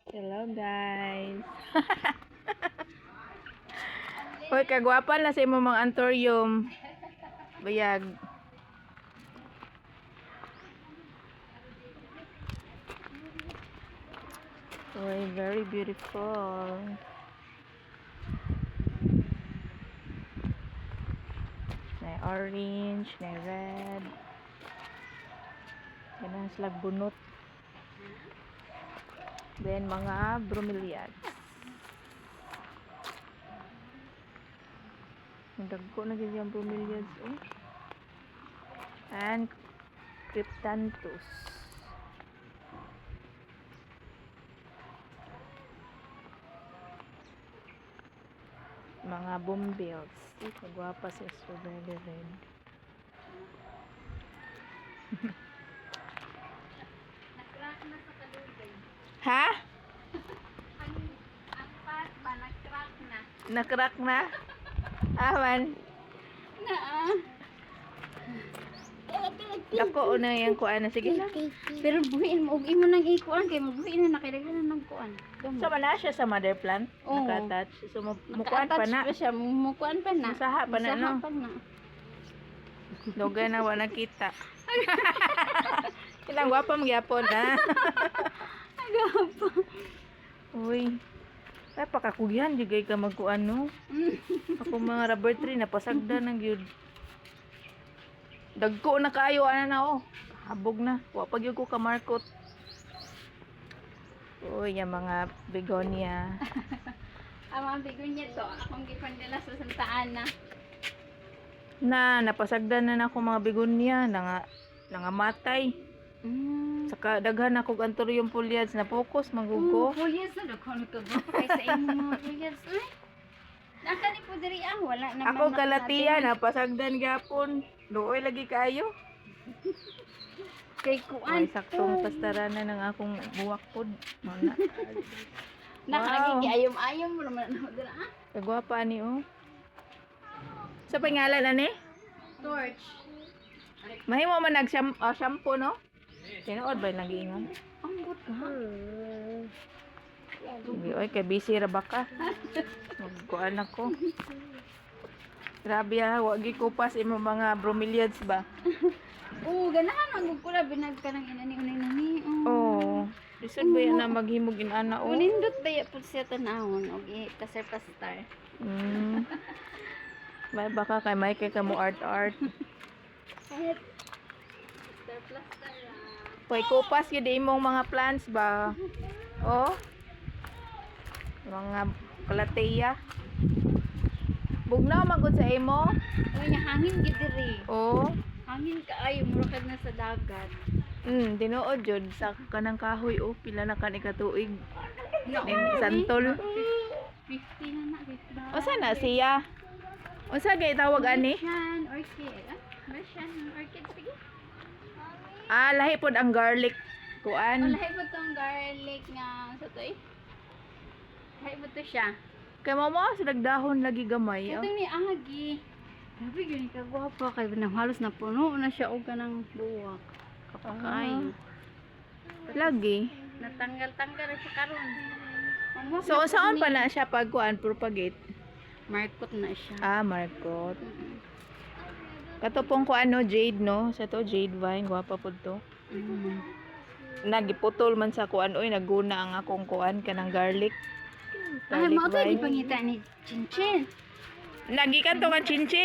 Hello guys. Hoy, kagwapan na sa imong mga antorium. Bayag. Hoy, very beautiful. May orange, may red. Ganun sila bunot. Then mga bromeliads. Nagdagko na gyud yung bromeliads oh. And cryptanthus. Mga bombills. Kagwapa sa strawberry red. Nag-crack na sa kalugay. Ha? Ang pat ba, nag-crack na. Nakrak na? Aman. Dako na yung kuan na. Sige na. Pero buhiin mo, imo nang ikuan kay magbuhiin na nakilagyan na ng kuan. So, wala siya sa mother plant? Oo. Naka-attach? So, mukuan pa na? Pa siya, mukuan pa na. Musaha pa na, no? Musaha pa na. Doga na wala kita. Ilang gwapa magyapon, ha? Agapa. Uy. Ay, pakakugyan. Digay ka magkuan, no? Ako mga rubber tree, napasagda ng yun. Dagko na kayo, ano na, oh. Habog na. Wapag yun ko kamarkot. Uy, yung mga begonia. Ang mga bigonya to, akong gipandala sa Santa Ana. Napasagda na ako mga begonia. Nangamatay. Saka daghan ako antorium foliage na focus magugo. Foliage na daghan ka ba? Kay sa imo mga foliage ay. Naka ni po diri wala na. Ako kalatiya napasagdan gapon. Luoy lagi kayo. Kay kuan. Ay saktong pastaranan ng akong buwak pod. Mana. Nakalagi ayom-ayom mo naman na dira ah. Kagwapa ni oh. Sa pangalan ani? Torch. Mahimo man shampoo no? Tinuod ba lang giingon? Ang but ha. Sige, oy, kay busy ra ba ka? Magkuan ako. Grabe ha, wagi ko pas imo mga bromeliads ba? Oo, ganahan ang kula binag ka ng inani unay nani. Oo. Lisod ba yan na maghimog inana o? Unindot ba ya pud siya tanawon og pasar pastar. May baka kay may kay kamo art. Kahit star plaster. Hoy, kupas yun imong mga plants ba? Oh? Mga kalateya. Bugnaw magod sa imo? Uy, hangin gid diri. Oh? Hangin kaayo mura kag na sa dagat. Tinuod jud sa kanang kahoy oh, pila na kani katuig. No, Ning santol. 50 na 50. O sana siya? O sa gay tawag ani? Russian orchid. Russian orchid sige. Lahi pod ang garlic. Kuan. Lahi po tong garlic nga sa to eh. Lahi po to siya. Kay mama sa dahon lagi gamay. Ito ni agi. Grabe gani ka gwapa kay halos na puno na siya og kanang buwak. Kapakayo. Lagi. Natanggal-tanggal siya karon. So saan pa na siya pag kuan propagate? Markot na siya. Markot. Kato pong kuan no, jade no. Sa to jade vine, gwapa pod to. Nagiputol man sa kuan oy, naguna ang akong kuan kanang garlic. Ay, Garlic mo to vine. gipangita ni Chinchin. Nagikan to nga chinchin.